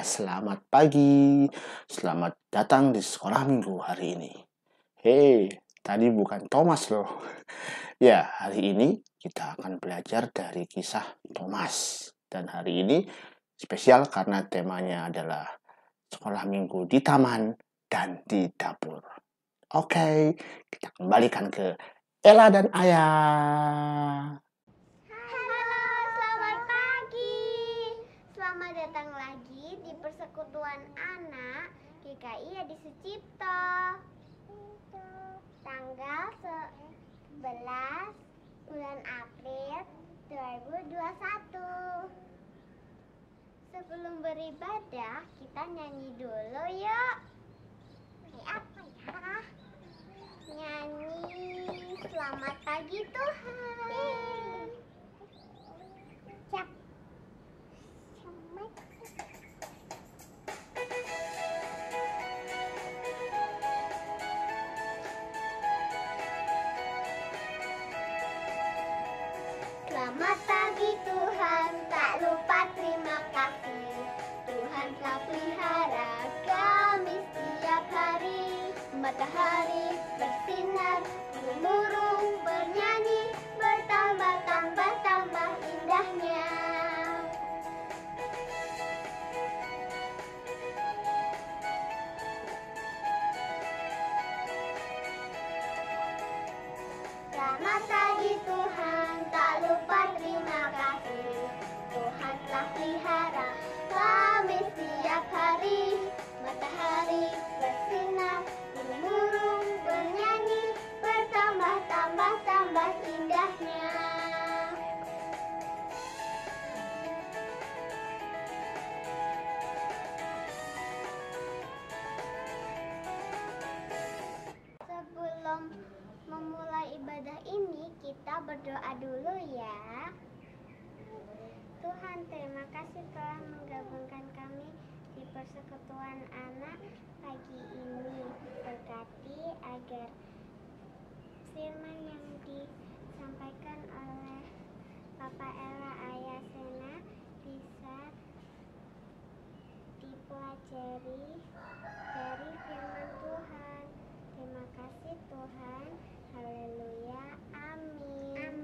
Selamat pagi. Selamat datang di sekolah minggu hari ini. Hei, tadi bukan Thomas loh. Ya, hari ini kita akan belajar dari kisah Thomas. Dan hari ini spesial karena temanya adalah sekolah minggu di taman dan di dapur. Oke, kita kembalikan ke Ella dan Ayah. Selamat datang lagi di Persekutuan Anak GKI Adi Sucipto. Tanggal 11 bulan April 2021. Sebelum beribadah, kita nyanyi dulu yuk. Apa ya? Nyanyi Selamat Pagi Tuhan. Siap. Selamat pagi Tuhan, tak lupa terima kasih. Tuhan telah pelihara kami setiap hari. Matahari bersinar, burung bernyanyi, bertambah indahnya. Selamat pagi Tuhan, tak lupa terima kasih. Tuhan telah pelihara kami setiap hari. Matahari bersinar, burung bernyanyi, bertambah indahnya. Sebelum memulai ibadah ini, kita berdoa dulu ya. Tuhan, terima kasih telah menggabungkan kami di Persekutuan Anak pagi ini. Berkati agar firman yang disampaikan oleh Papa Ella Ayah Sena bisa dipelajari dari firman Tuhan. Terima kasih Tuhan. Haleluya. Amin.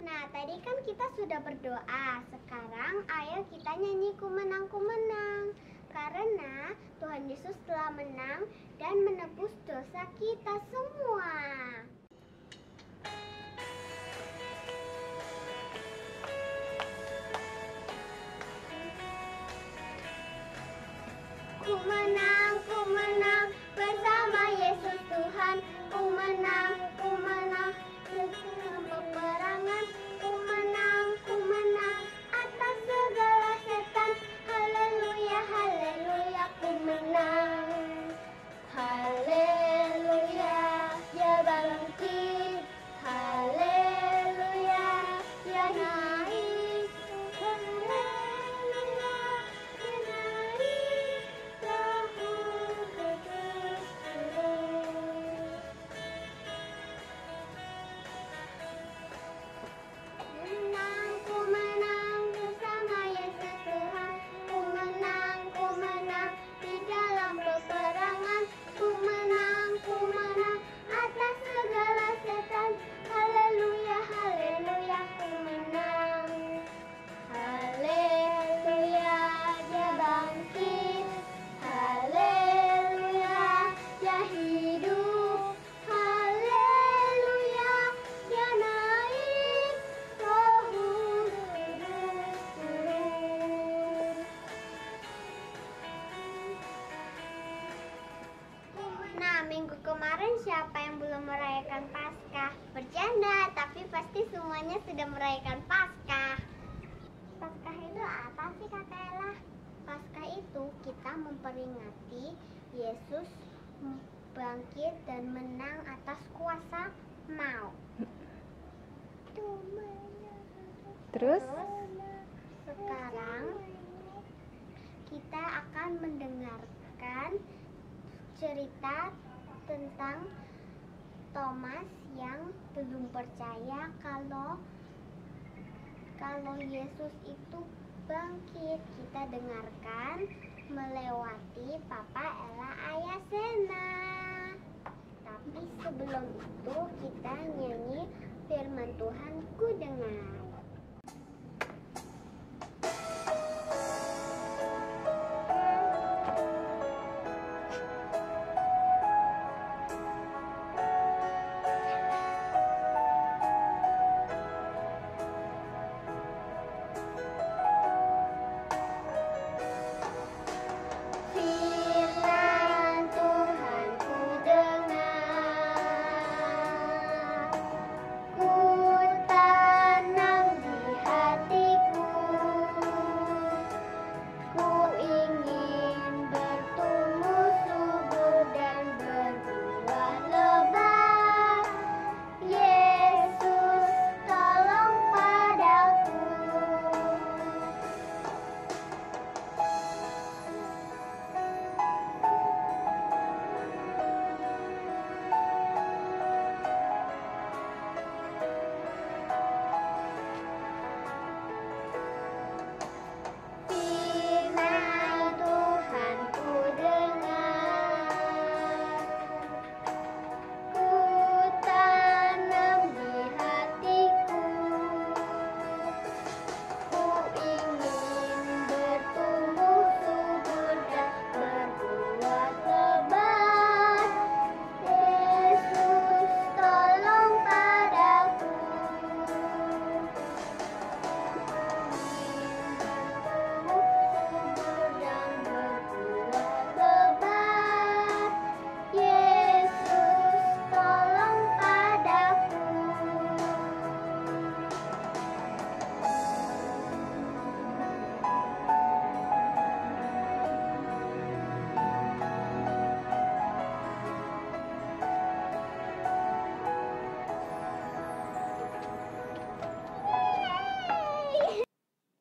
Nah, tadi kan kita sudah berdoa. Sekarang ayo kita nyanyi Ku Menang, Ku Menang. Karena Tuhan Yesus telah menang dan menebus dosa kita semua. Ku menang bersama Yesus Tuhan. Ku menang dalam peperangan. Ku menang atas segala setan. Haleluya, haleluya, ku menang. Haleluya, Dia bangkit. Haleluya, Dia naik. Haleluya, Dia naik. Roh Kudus turun. Ku menang bersama Yesus Tuhan. Ku menang di dalam peperangan. Ku menang atas segala setan. Haleluya, haleluya, ku menang. Haleluya, Dia bangkit. Haleluya, Dia hidup. Haleluya, Dia naik. Roh Kudus turun. Nah, minggu kemarin siapa yang belum merayakan Paskah? Bercanda, tapi pasti semuanya sudah merayakan Paskah. Paskah itu apa sih Kak Ella? Paskah itu kita memperingati Yesus bangkit dan menang atas kuasa maut. Terus Sekarang kita akan mendengarkan cerita tentang Thomas yang belum percaya kalau Yesus itu bangkit. Kita dengarkan melewati Papa Ella Ayah Sena. Tapi sebelum itu kita nyanyi firman Tuhan ku dengar.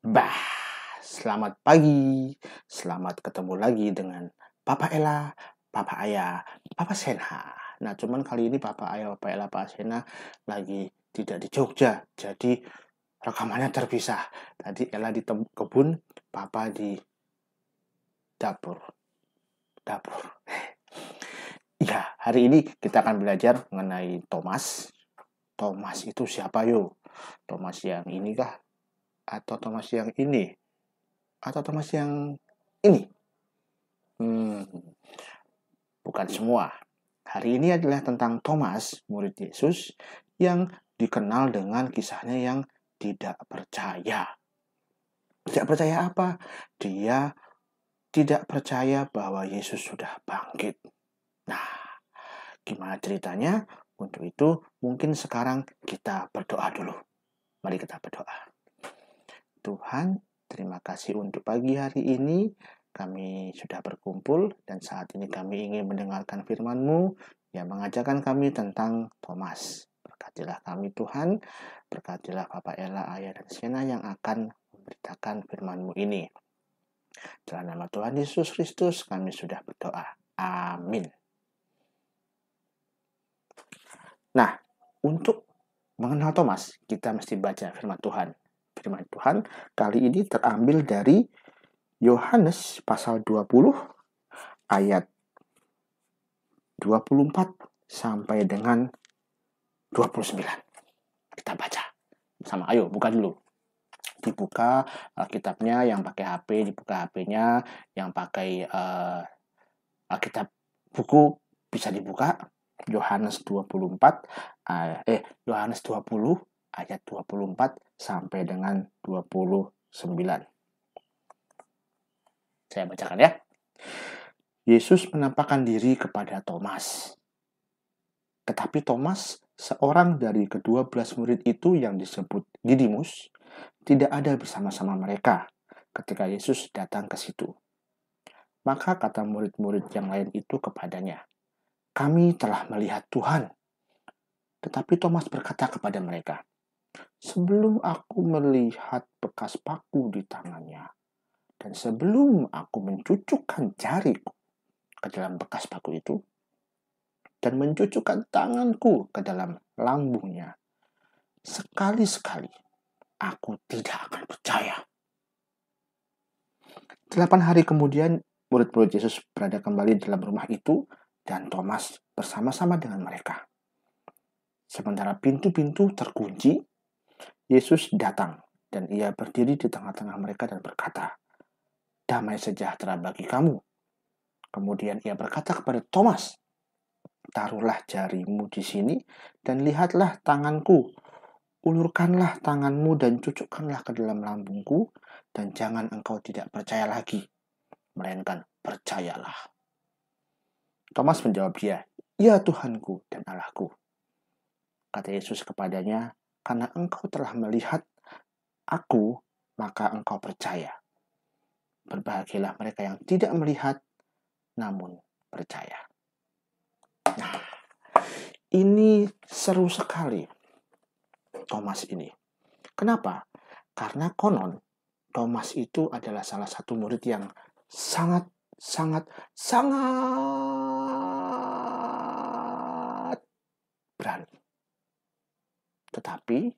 Bah, selamat pagi. Selamat ketemu lagi dengan Papa Ella, Papa Ayah, Papa Senha. Nah, cuman kali ini Papa Ayah, Papa Ella, Papa Senha lagi tidak di Jogja. Jadi rekamannya terpisah. Tadi Ella di kebun, Papa di dapur. Ya, hari ini kita akan belajar mengenai Thomas. Thomas itu siapa yo? Thomas yang ini kah? Atau Thomas yang ini? Atau Thomas yang ini? Bukan semua. Hari ini adalah tentang Thomas, murid Yesus, yang dikenal dengan kisahnya yang tidak percaya. Tidak percaya apa? Dia tidak percaya bahwa Yesus sudah bangkit. Nah, gimana ceritanya? Untuk itu, mungkin sekarang kita berdoa dulu. Mari kita berdoa. Tuhan, terima kasih untuk pagi hari ini. Kami sudah berkumpul dan saat ini kami ingin mendengarkan firman-Mu yang mengajarkan kami tentang Thomas. Berkatilah kami Tuhan, berkatilah Papa Ella, Ayah, dan Sena yang akan memberitakan firman-Mu ini. Dalam nama Tuhan Yesus Kristus kami sudah berdoa. Amin. Nah, untuk mengenal Thomas, kita mesti baca firman Tuhan. Firman Tuhan kali ini terambil dari Yohanes pasal 20 ayat 24 sampai dengan 29. Kita baca sama. Ayo, buka dulu. Dibuka kitabnya, yang pakai HP, dibuka HP-nya, yang pakai kitab buku bisa dibuka. Yohanes 20 ayat 24 sampai dengan 29. Saya bacakan ya. Yesus menampakkan diri kepada Thomas. Tetapi Thomas, seorang dari ke-12 murid itu yang disebut Didimus, tidak ada bersama-sama mereka ketika Yesus datang ke situ. Maka kata murid-murid yang lain itu kepadanya, "Kami telah melihat Tuhan." Tetapi Thomas berkata kepada mereka, "Sebelum aku melihat bekas paku di tangannya, dan sebelum aku mencucukkan jariku ke dalam bekas paku itu, dan mencucukkan tanganku ke dalam lambungnya, sekali-sekali aku tidak akan percaya. 8 hari kemudian, murid-murid Yesus berada kembali dalam rumah itu dan Thomas bersama-sama dengan mereka. Sementara pintu-pintu terkunci, Yesus datang dan ia berdiri di tengah-tengah mereka dan berkata, "Damai sejahtera bagi kamu." Kemudian ia berkata kepada Thomas, "Taruhlah jarimu di sini dan lihatlah tanganku. Ulurkanlah tanganmu dan cucukkanlah ke dalam lambungku, dan jangan engkau tidak percaya lagi, melainkan percayalah." Thomas menjawab dia, "Ya Tuhanku dan Allahku." Kata Yesus kepadanya, "Karena engkau telah melihat aku, maka engkau percaya. Berbahagialah mereka yang tidak melihat, namun percaya." Nah, ini seru sekali Thomas ini. Kenapa? Karena konon Thomas itu adalah salah satu murid yang sangat berani. Tetapi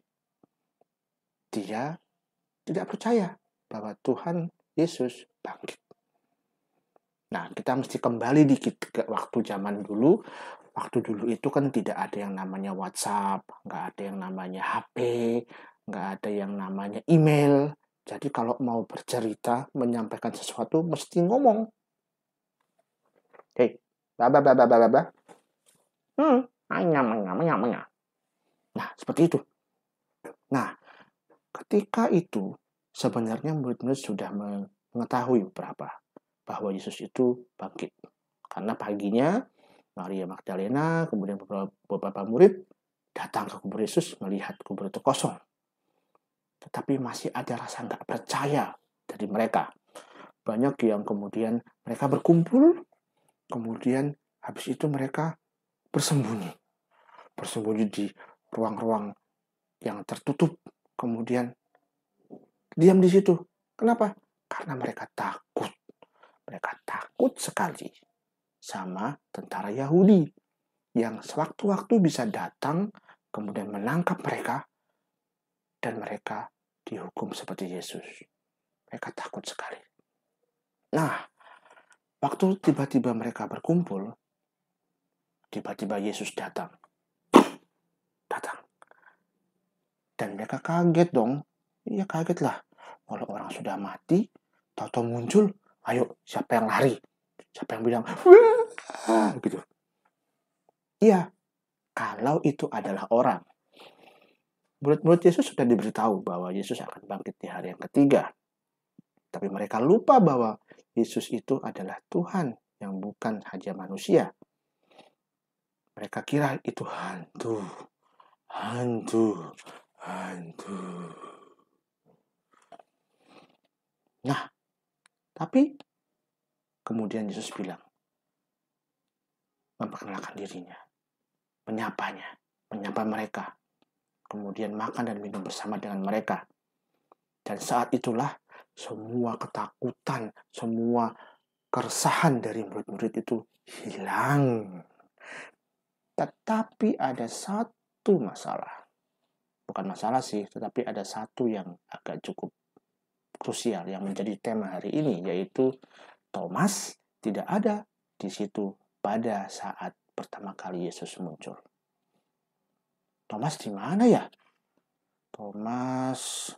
dia tidak percaya bahwa Tuhan Yesus bangkit. Nah, kita mesti kembali dikit ke waktu zaman dulu. Waktu dulu itu kan tidak ada yang namanya WhatsApp, nggak ada yang namanya HP, nggak ada yang namanya email. Jadi kalau mau bercerita, menyampaikan sesuatu, mesti ngomong. Hei, baba. Nah, seperti itu. Nah, ketika itu, sebenarnya murid-murid sudah mengetahui bahwa Yesus itu bangkit. Karena paginya, Maria Magdalena, kemudian beberapa murid datang ke kubur Yesus melihat kubur itu kosong. Tetapi masih ada rasa nggak percaya dari mereka. Banyak yang kemudian mereka berkumpul, kemudian habis itu mereka bersembunyi di ruang-ruang yang tertutup, kemudian diam di situ. Kenapa? Karena mereka takut. Mereka takut sekali sama tentara Yahudi yang sewaktu-waktu bisa datang kemudian menangkap mereka dan mereka dihukum seperti Yesus. Mereka takut sekali. Nah, waktu tiba-tiba mereka berkumpul, tiba-tiba Yesus datang. Dan mereka kaget dong. Iya, kaget lah. Kalau orang sudah mati, tahu-tahu muncul, ayo siapa yang lari? Siapa yang bilang, wah, gitu. Iya, kalau itu adalah orang. Murid-murid Yesus sudah diberitahu bahwa Yesus akan bangkit di hari yang ketiga. Tapi mereka lupa bahwa Yesus itu adalah Tuhan yang bukan saja manusia. Mereka kira itu hantu. Nah, tapi kemudian Yesus bilang, memperkenalkan dirinya, menyapa mereka, kemudian makan dan minum bersama dengan mereka. Dan saat itulah semua ketakutan, semua keresahan dari murid-murid itu hilang. Tetapi ada satu masalah. Bukan masalah sih, tetapi ada satu yang agak cukup krusial yang menjadi tema hari ini, yaitu Thomas tidak ada di situ pada saat pertama kali Yesus muncul. Thomas di mana ya? Thomas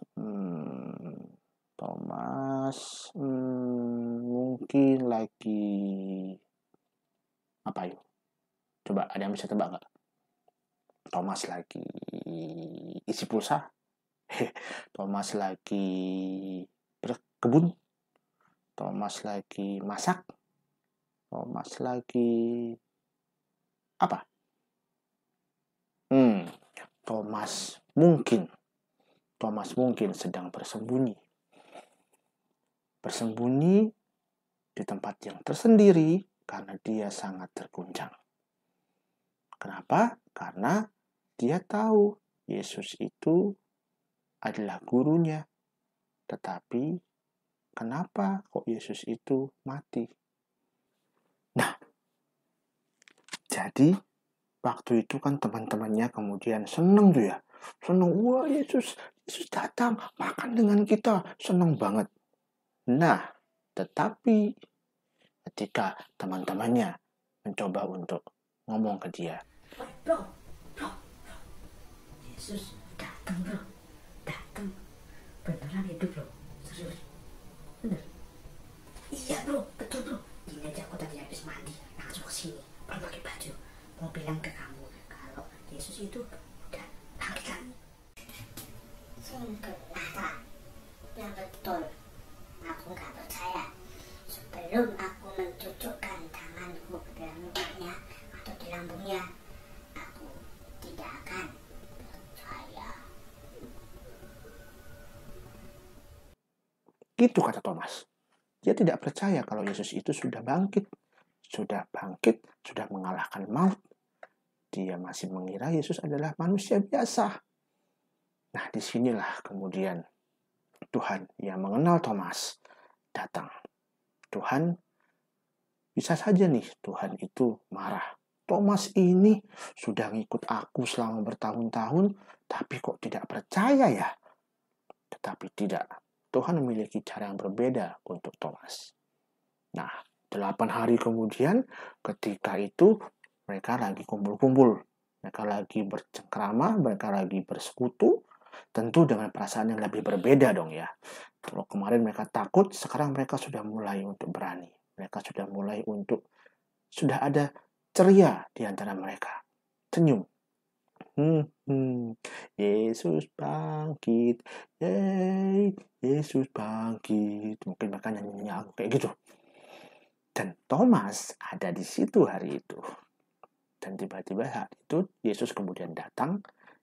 mungkin lagi apa yuk? Coba ada yang bisa tebak nggak? Thomas lagi isi pulsa? Thomas lagi berkebun? Thomas lagi masak? Thomas lagi apa? Thomas mungkin sedang bersembunyi di tempat yang tersendiri karena dia sangat terguncang. Kenapa? Karena dia tahu Yesus itu adalah gurunya. Tetapi kenapa kok Yesus itu mati? Nah, jadi waktu itu kan teman-temannya kemudian seneng tuh ya. Seneng, wah Yesus datang, makan dengan kita. Seneng banget. Nah, tetapi ketika teman-temannya mencoba untuk ngomong ke dia, Bro, Yesus datang bro, datang. Beneran itu bro, serius. Bener. Iya bro, betul bro. Ini aja aku tadi habis mandi, langsung kesini, belum pakai baju. Mau bilang ke kamu kalau Yesus itu udah bangkit lagi. Sungguhlah tak, yang betul. Aku nggak percaya. Sebelum aku mencucukkan tanganku ke dalam mukanya atau di lambungnya, aku tidak akan percaya. gitu kata Thomas. Dia tidak percaya kalau Yesus itu sudah bangkit. Sudah bangkit, sudah mengalahkan maut. Dia masih mengira Yesus adalah manusia biasa. Nah, disinilah kemudian Tuhan yang mengenal Thomas datang. Tuhan, bisa saja nih Tuhan itu marah. Thomas ini sudah ngikut aku selama bertahun-tahun, tapi kok tidak percaya ya? Tetapi tidak. Tuhan memiliki cara yang berbeda untuk Thomas. Nah, 8 hari kemudian ketika itu mereka lagi kumpul-kumpul. Mereka lagi bercengkrama, mereka lagi bersekutu. Tentu dengan perasaan yang lebih berbeda dong ya. Kalau kemarin mereka takut, sekarang mereka sudah mulai untuk berani. Mereka sudah mulai untuk, sudah ada ceria di antara mereka. Senyum. Yesus bangkit. Yeay, Yesus bangkit. Mungkin mereka nyanyi kayak gitu. Dan Thomas ada di situ hari itu. Dan tiba-tiba saat itu Yesus kemudian datang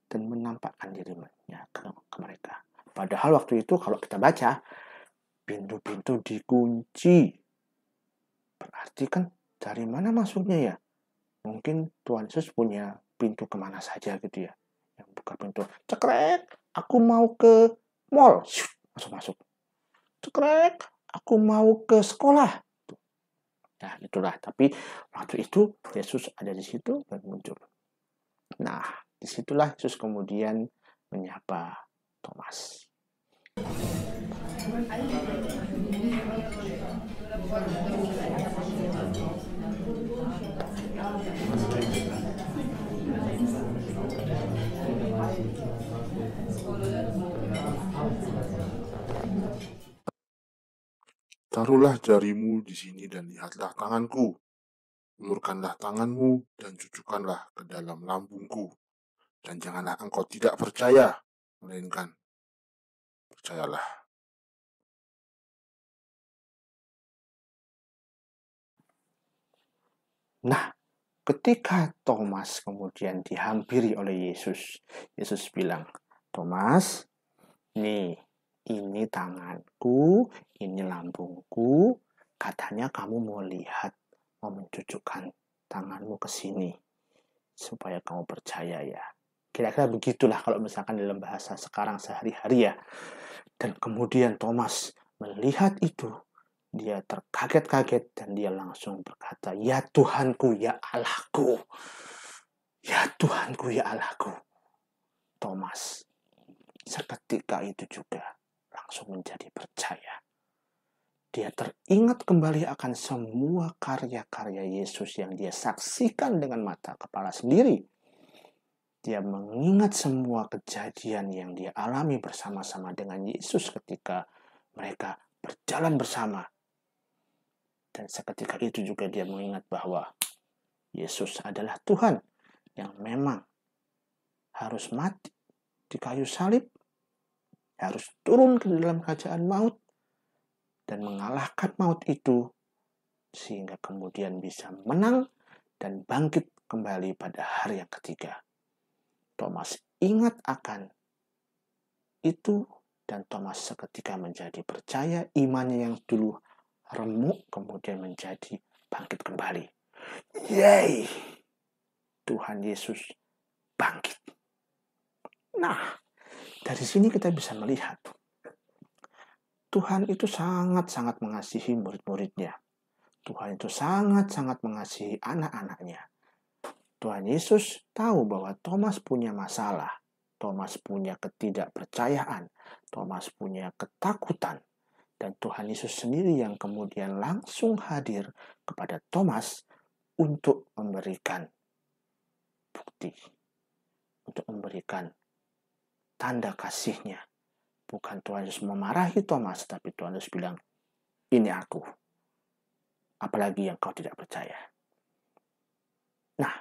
dan menampakkan dirinya ke mereka. Padahal waktu itu kalau kita baca, pintu-pintu dikunci. Berarti kan dari mana masuknya ya? Mungkin Tuhan Yesus punya pintu kemana saja gitu ya. Yang buka pintu, cekrek, aku mau ke mall. Masuk-masuk. Cekrek, aku mau ke sekolah. Nah, itulah. Tapi waktu itu Yesus ada di situ dan muncul. Nah, disitulah Yesus kemudian menyapa Thomas. Taruhlah jarimu di sini dan lihatlah tanganku. Ulurkanlah tanganmu dan cucukkanlah ke dalam lambungku. Dan janganlah engkau tidak percaya, melainkan percayalah. Nah, ketika Thomas kemudian dihampiri oleh Yesus, Yesus bilang, Thomas, nih, ini tanganku, ini lambungku, katanya kamu mau lihat, mau mencucukkan tanganmu ke sini, supaya kamu percaya ya. Kira-kira begitulah kalau misalkan dalam bahasa sekarang sehari-hari ya. Dan kemudian Thomas melihat itu, dia terkaget-kaget dan dia langsung berkata, ya Tuhanku, ya Allahku. Ya Tuhanku, ya Allahku. Thomas seketika itu juga langsung menjadi percaya. Dia teringat kembali akan semua karya-karya Yesus yang dia saksikan dengan mata kepala sendiri. Dia mengingat semua kejadian yang dia alami bersama-sama dengan Yesus ketika mereka berjalan bersama. Dan seketika itu juga dia mengingat bahwa Yesus adalah Tuhan yang memang harus mati di kayu salib, harus turun ke dalam kerajaan maut, dan mengalahkan maut itu, sehingga kemudian bisa menang dan bangkit kembali pada hari yang ketiga. Thomas ingat akan itu, dan Thomas seketika menjadi percaya, imannya yang dulu remuk kemudian menjadi bangkit kembali. Yeay! Tuhan Yesus bangkit. Nah, dari sini kita bisa melihat Tuhan itu sangat-sangat mengasihi murid-muridnya. Tuhan itu sangat-sangat mengasihi anak-anaknya. Tuhan Yesus tahu bahwa Thomas punya masalah. Thomas punya ketidakpercayaan. Thomas punya ketakutan. Dan Tuhan Yesus sendiri yang kemudian langsung hadir kepada Thomas untuk memberikan bukti. Untuk memberikan tanda kasihnya. Bukan Tuhan Yesus memarahi Thomas, tapi Tuhan Yesus bilang, ini aku. Apalagi yang kau tidak percaya. Nah,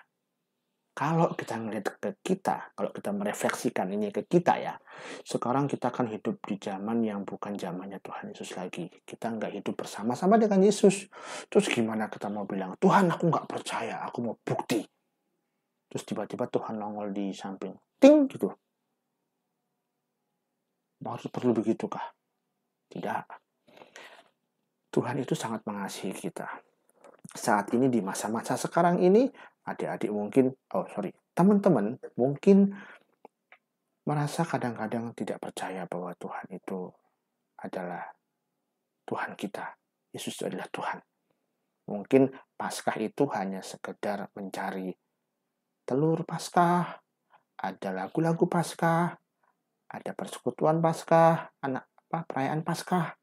kalau kita melihat ke kita, kalau kita merefleksikan ini ke kita ya, sekarang kita akan hidup di zaman yang bukan zamannya Tuhan Yesus lagi. Kita nggak hidup bersama-sama dengan Yesus. Terus gimana kita mau bilang, Tuhan aku nggak percaya, aku mau bukti. Terus tiba-tiba Tuhan nongol di samping. Ting gitu. Harus perlu begitukah? Tidak. Tuhan itu sangat mengasihi kita. Saat ini di masa-masa sekarang ini, adik-adik mungkin, teman-teman mungkin merasa kadang-kadang tidak percaya bahwa Tuhan itu adalah Tuhan kita. Yesus itu adalah Tuhan. Mungkin Paskah itu hanya sekedar mencari telur Paskah, ada lagu-lagu Paskah, ada persekutuan Paskah, perayaan Paskah.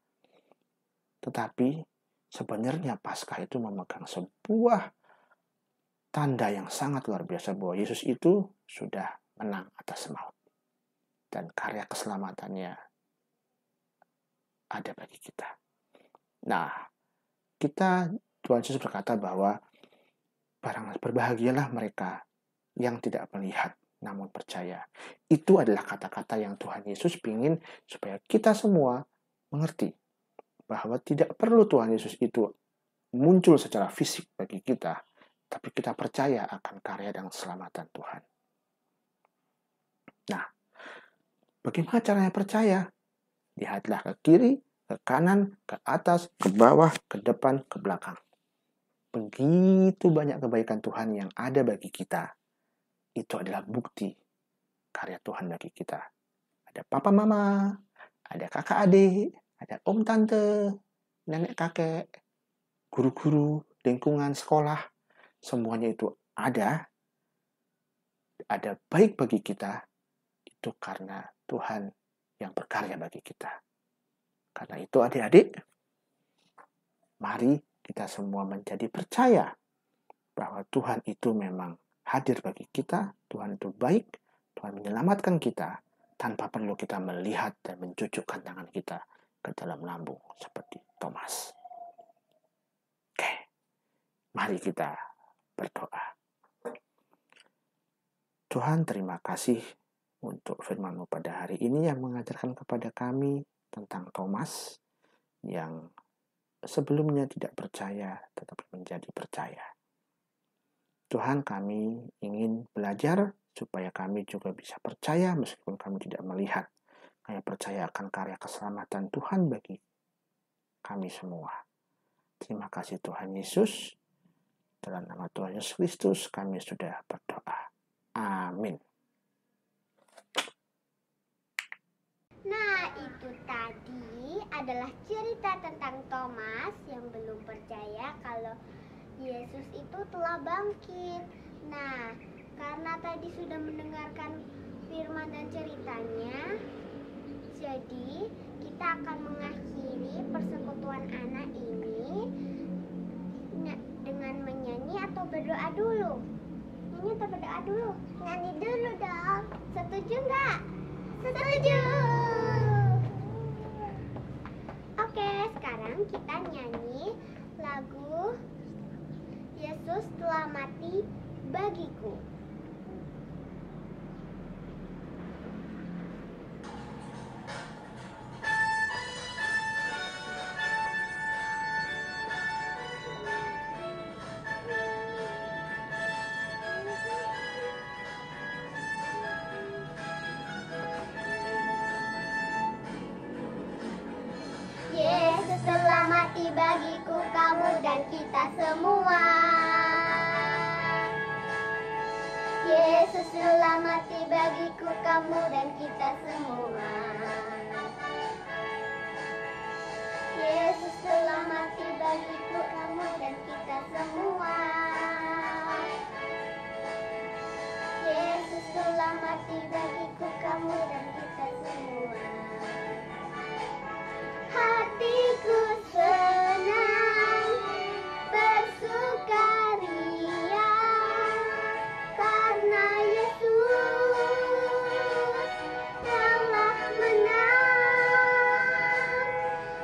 Tetapi sebenarnya Paskah itu memegang sebuah tanda yang sangat luar biasa bahwa Yesus itu sudah menang atas maut. Dan karya keselamatannya ada bagi kita. Nah, Tuhan Yesus berkata bahwa berbahagialah mereka yang tidak melihat namun percaya. Itu adalah kata-kata yang Tuhan Yesus ingin supaya kita semua mengerti bahwa tidak perlu Tuhan Yesus itu muncul secara fisik bagi kita, tapi kita percaya akan karya dan keselamatan Tuhan. Nah, bagaimana caranya percaya? Lihatlah ke kiri, ke kanan, ke atas, ke bawah, ke depan, ke belakang. Begitu banyak kebaikan Tuhan yang ada bagi kita. Itu adalah bukti karya Tuhan bagi kita. Ada papa mama, ada kakak adik, ada om tante, nenek kakek, guru-guru, lingkungan sekolah. Semuanya itu ada baik bagi kita. Itu karena Tuhan yang berkarya bagi kita. Karena itu adik-adik, mari kita semua menjadi percaya bahwa Tuhan itu memang hadir bagi kita, Tuhan itu baik, Tuhan menyelamatkan kita tanpa perlu kita melihat dan mencucukkan tangan kita ke dalam lambung seperti Thomas. Oke, mari kita berdoa. Tuhan, terima kasih untuk firman-Mu pada hari ini yang mengajarkan kepada kami tentang Thomas yang sebelumnya tidak percaya tetapi menjadi percaya. Tuhan, kami ingin belajar supaya kami juga bisa percaya meskipun kami tidak melihat. Kami percaya akan karya keselamatan Tuhan bagi kami semua. Terima kasih Tuhan Yesus. Dalam nama Tuhan Yesus Kristus kami sudah berdoa. Amin. Nah, itu tadi adalah cerita tentang Thomas yang belum percaya kalau Yesus itu telah bangkit. Nah, karena tadi sudah mendengarkan firman dan ceritanya, jadi kita akan mengakhiri persekutuan anak ini dengan menyanyi atau berdoa dulu. Nyanyi atau berdoa dulu? Nyanyi dulu dong. Setuju nggak? Setuju. Oke, sekarang kita nyanyi lagu Yesus telah mati bagiku. Yesus telah mati bagiku, kamu dan kita semua. Yesus telah mati bagiku, kamu dan kita semua. Yesus telah mati bagiku, kamu dan kita semua. telah mati bagiku, kamu dan kita semua. Hatiku senang, bersukaria, karena Yesus telah menang,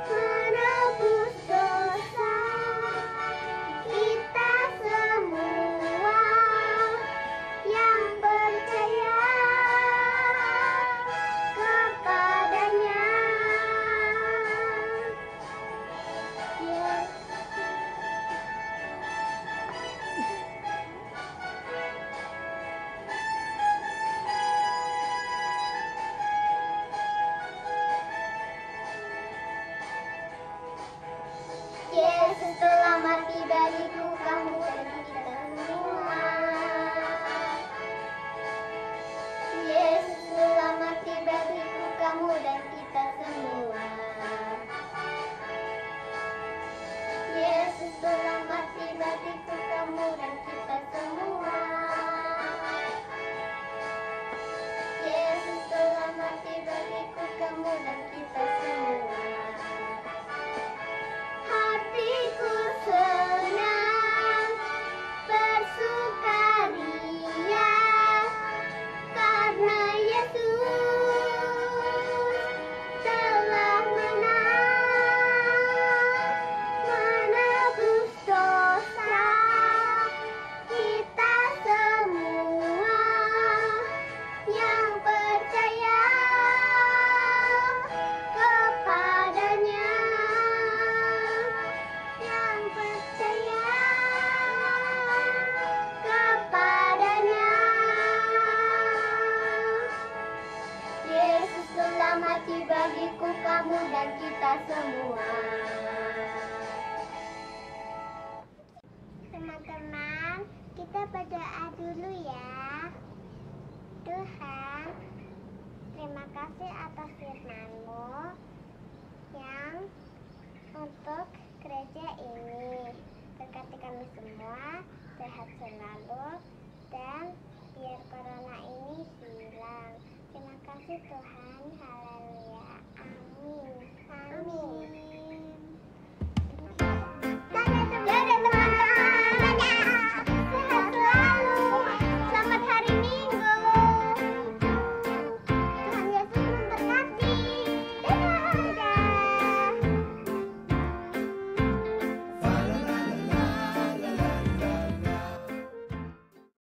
menebus dosa kita semua yang percaya kepadanya. Yes. Yesus telah mati bagiku, kamu dan kita semua. Yesus telah mati bagiku, kamu dan kita semua. Yesus telah mati bagiku, kamu dan kita semua. Yesus telah mati bagiku, kamu dan kita semua. Hatiku senang, bersukaria, karena Yesus telah menang, menebus dosa kita semua yang percaya kepadanya, yang percaya kepadanya. Yesus telah mati bagiku, kamu dan kita semua. Teman-teman, kita berdoa dulu ya. Tuhan, terima kasih atas firman-Mu yang untuk gereja ini. Berkati kami semua, sehat selalu,